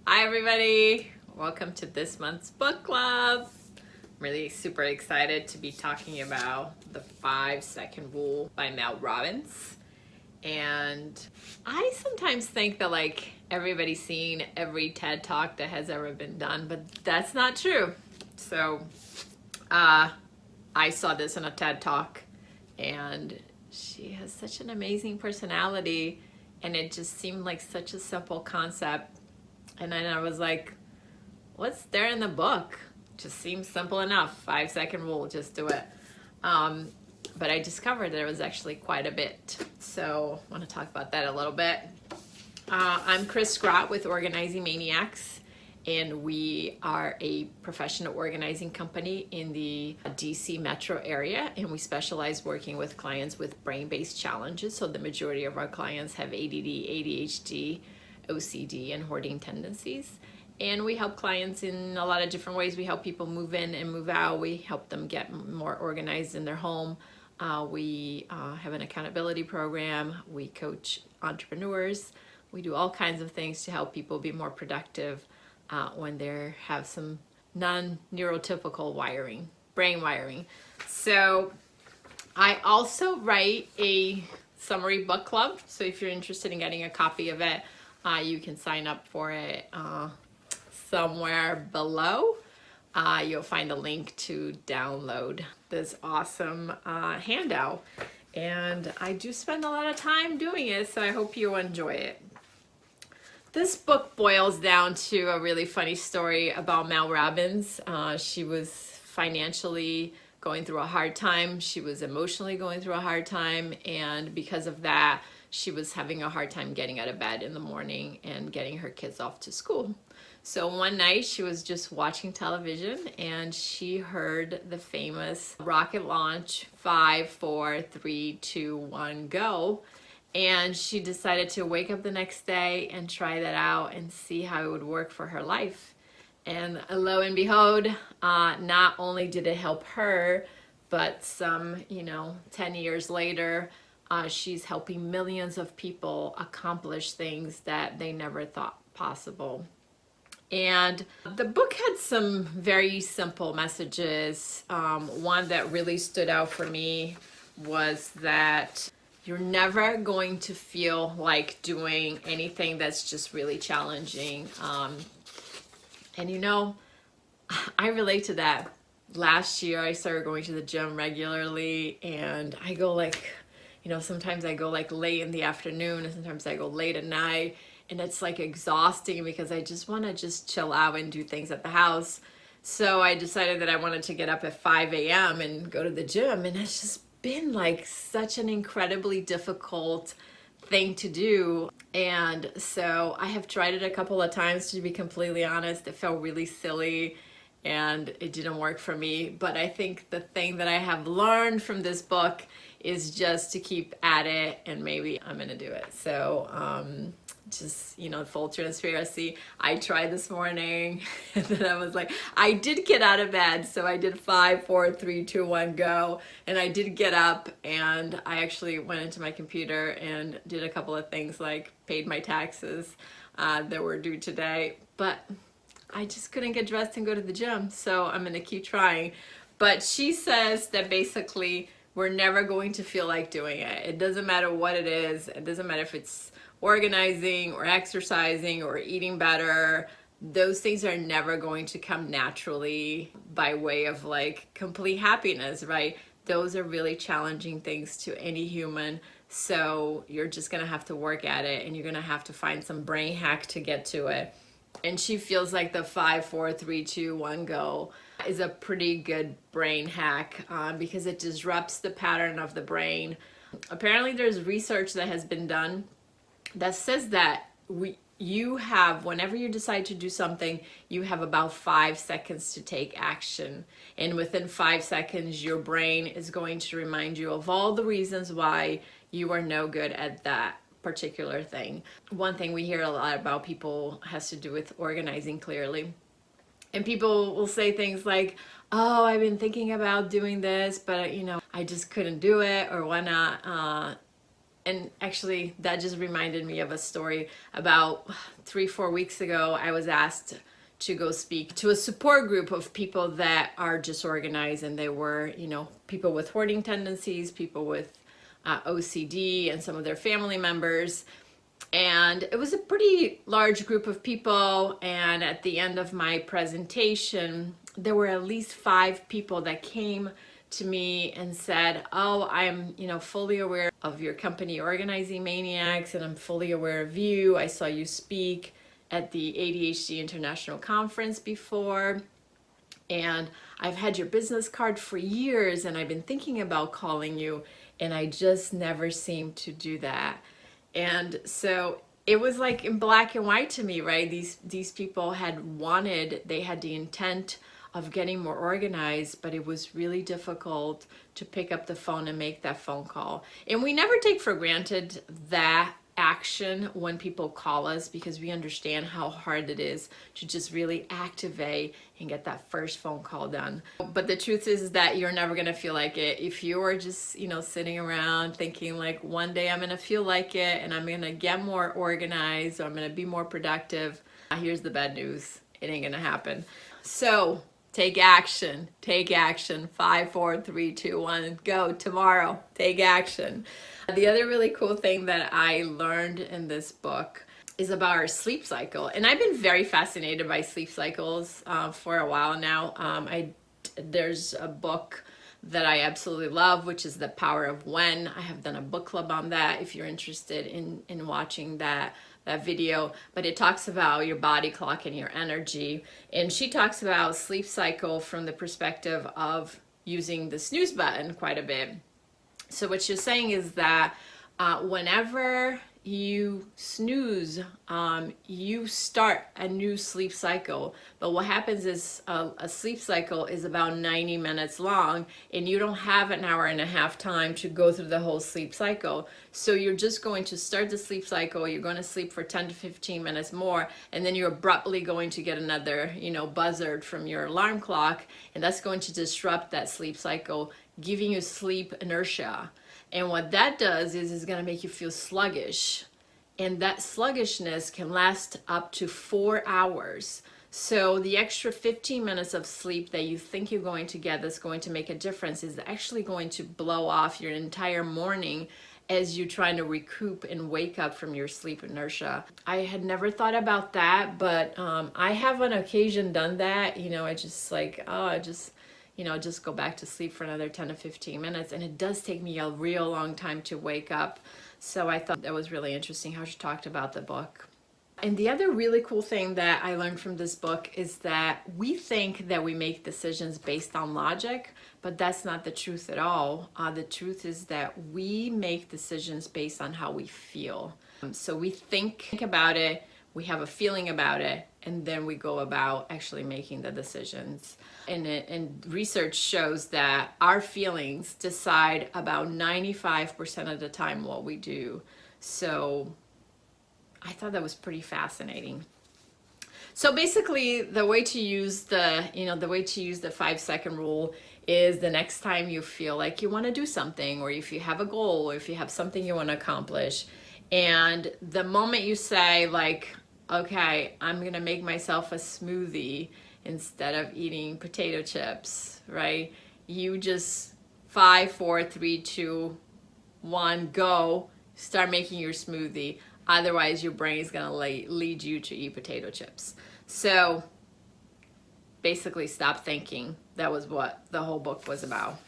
Hi everybody, welcome to this month's book club. I'm really super excited to be talking about the 5-second rule by Mel Robbins. And I sometimes think that everybody's seen every TED talk that has ever been done, but that's not true. So I saw this in a TED talk, and she has such an amazing personality, and it just seemed like such a simple concept. And then I was like, what's there in the book? Just seems simple enough. 5-second rule, just do it. But I discovered there was actually quite a bit. So I want to talk about that a little bit. I'm Sgrott with Organizing Maniacs, and we are a professional organizing company in the DC metro area, and we specialize working with clients with brain-based challenges. So the majority of our clients have ADD, ADHD, OCD, and hoarding tendencies. And we help clients in a lot of different ways. We help people move in and move out. We help them get more organized in their home. We have an accountability program. We coach entrepreneurs. We do all kinds of things to help people be more productive when they have some non-neurotypical brain wiring. So I also write a summary book club. So if you're interested in getting a copy of it, you can sign up for it somewhere below. You'll find a link to download this awesome handout. And I do spend a lot of time doing it, so I hope you enjoy it. This book boils down to a really funny story about Mel Robbins. She was financially going through a hard time. She was emotionally going through a hard time. And because of that, she was having a hard time getting out of bed in the morning and getting her kids off to school. So one night she was just watching television and she heard the famous rocket launch 5, 4, 3, 2, 1, go. And she decided to wake up the next day and try that out and see how it would work for her life. And lo and behold, not only did it help her, but some, 10 years later, she's helping millions of people accomplish things that they never thought possible. And the book had some very simple messages. One that really stood out for me was that you're never going to feel like doing anything that's just really challenging. And I relate to that. Last year I started going to the gym regularly, and I go sometimes I go late in the afternoon, and sometimes I go late at night, and it's exhausting because I just want to chill out and do things at the house. So I decided that I wanted to get up at 5 a.m. and go to the gym, and it's just been such an incredibly difficult thing to do. And so I have tried it a couple of times, to be completely honest. It felt really silly and it didn't work for me. But I think the thing that I have learned from this book is just to keep at it, and maybe I'm gonna do it. So full transparency, I tried this morning and then I was I did get out of bed. So I did 5, 4, 3, 2, 1, go. And I did get up, and I actually went into my computer and did a couple of things, paid my taxes that were due today. But I just couldn't get dressed and go to the gym. So I'm gonna keep trying. But she says that basically we're never going to feel like doing it. It doesn't matter what it is. It doesn't matter if it's organizing or exercising or eating better. Those things are never going to come naturally by way of complete happiness, right? Those are really challenging things to any human. So you're just gonna have to work at it, and you're gonna have to find some brain hack to get to it. And she feels like the 5, 4, 3, 2, 1, go is a pretty good brain hack because it disrupts the pattern of the brain. Apparently there's research that has been done that says that whenever you decide to do something, you have about 5 seconds to take action. And within 5 seconds, your brain is going to remind you of all the reasons why you are no good at that particular thing. One thing we hear a lot about people has to do with organizing clearly. And people will say things like, oh, I've been thinking about doing this, but I just couldn't do it or whatnot. And actually, that just reminded me of a story. About 3-4 weeks ago, I was asked to go speak to a support group of people that are disorganized, and they were, people with hoarding tendencies, people with OCD, and some of their family members. And it was a pretty large group of people, and at the end of my presentation, there were at least 5 people that came to me and said, oh, I'm fully aware of your company, Organizing Maniacs, and I'm fully aware of you. I saw you speak at the ADHD International Conference before, and I've had your business card for years, and I've been thinking about calling you, and I just never seem to do that. And so it was like in black and white to me, right? These people they had the intent of getting more organized, but it was really difficult to pick up the phone and make that phone call. And we never take for granted that action when people call us, because we understand how hard it is to just really activate and get that first phone call done. But the truth is that you're never going to feel like it if you are just sitting around thinking like, one day I'm going to feel like it and I'm going to get more organized, or I'm going to be more productive. Here's the bad news: it ain't going to happen. So take action. 5, 4, 3, 2, 1, go. Tomorrow, take action. The other really cool thing that I learned in this book is about our sleep cycle. And I've been very fascinated by sleep cycles for a while now. There's a book that I absolutely love, which is The Power of When. I have done a book club on that if you're interested in watching that video. But it talks about your body clock and your energy. And she talks about sleep cycle from the perspective of using the snooze button quite a bit. So what she's saying is that whenever you snooze, you start a new sleep cycle. But what happens is a sleep cycle is about 90 minutes long, and you don't have an hour and a half time to go through the whole sleep cycle. So you're just going to start the sleep cycle, you're going to sleep for 10 to 15 minutes more, and then you're abruptly going to get another, buzzard from your alarm clock, and that's going to disrupt that sleep cycle, giving you sleep inertia. And what that does is it's going to make you feel sluggish. And that sluggishness can last up to 4 hours. So the extra 15 minutes of sleep that you think you're going to get that's going to make a difference is actually going to blow off your entire morning as you're trying to recoup and wake up from your sleep inertia. I had never thought about that, but I have on occasion done that. I just just go back to sleep for another 10 to 15 minutes. And it does take me a real long time to wake up. So I thought that was really interesting how she talked about the book. And the other really cool thing that I learned from this book is that we think that we make decisions based on logic, but that's not the truth at all. The truth is that we make decisions based on how we feel. So we think about it, we have a feeling about it, and then we go about actually making the decisions. And research shows that our feelings decide about 95% of the time what we do. So I thought that was pretty fascinating. So basically, the way to use the 5-second rule is the next time you feel like you want to do something, or if you have a goal, or if you have something you want to accomplish, and the moment you say like, okay, I'm going to make myself a smoothie instead of eating potato chips, right? You just 5, 4, 3, 2, 1, go, start making your smoothie. Otherwise, your brain is going to lead you to eat potato chips. So basically, stop thinking. That was what the whole book was about.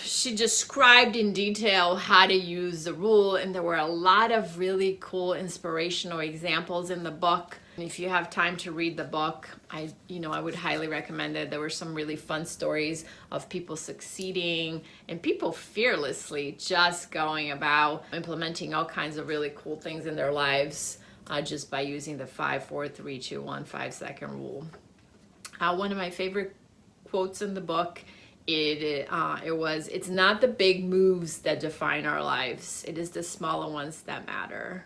She described in detail how to use the rule, and there were a lot of really cool inspirational examples in the book. If you have time to read the book, I would highly recommend it. There were some really fun stories of people succeeding and people fearlessly just going about implementing all kinds of really cool things in their lives just by using the 5, 4, 3, 2, 1 5-second rule. One of my favorite quotes in the book, it was, "It's not the big moves that define our lives. It is the smaller ones that matter."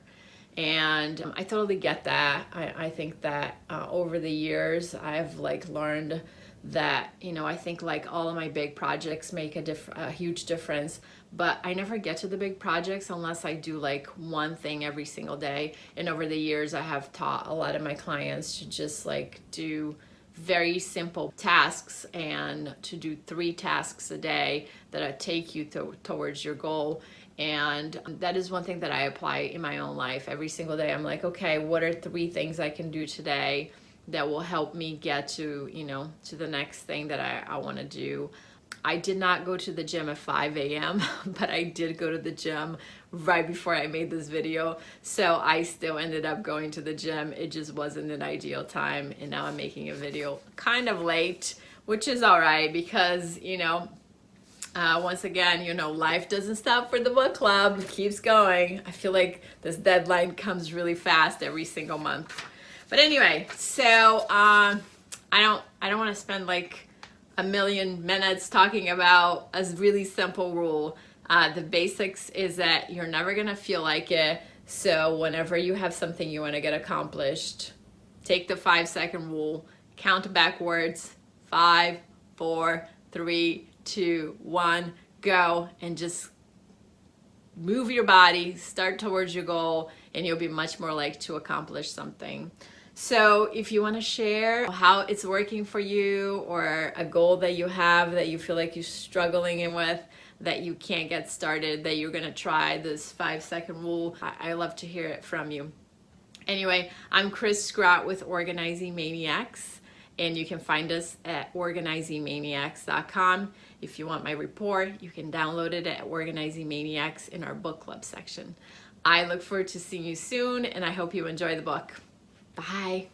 And I totally get that. I think that over the years, I've learned that, you know, I think like all of my big projects make a huge difference, but I never get to the big projects unless I do like one thing every single day. And over the years, I have taught a lot of my clients to just like do very simple tasks and to do 3 tasks a day that take you towards your goal. And that is one thing that I apply in my own life. Every single day, I'm like, okay, what are 3 things I can do today that will help me get to, you know, to the next thing that I want to do. I did not go to the gym at 5 a.m., but I did go to the gym right before I made this video. So I still ended up going to the gym. It just wasn't an ideal time. And now I'm making a video kind of late, which is all right because, you know, once again, you know, life doesn't stop for the book club. It keeps going. I feel like this deadline comes really fast every single month. But anyway, so I don't want to spend like a million minutes talking about a really simple rule. The basics is that you're never gonna feel like it. So whenever you have something you want to get accomplished, take the 5-second rule, count backwards, 5, 4, 3, 2, 1, go, and just move your body, start towards your goal, and you'll be much more likely to accomplish something. So if you want to share how it's working for you or a goal that you have that you feel like you're struggling with, that you can't get started, that you're going to try this 5-second rule, I love to hear it from you. Anyway, I'm Chris Sgrott with Organizing Maniacs, and you can find us at organizingmaniacs.com. If you want my report, you can download it at Organizing Maniacs in our book club section. I look forward to seeing you soon, and I hope you enjoy the book. Bye.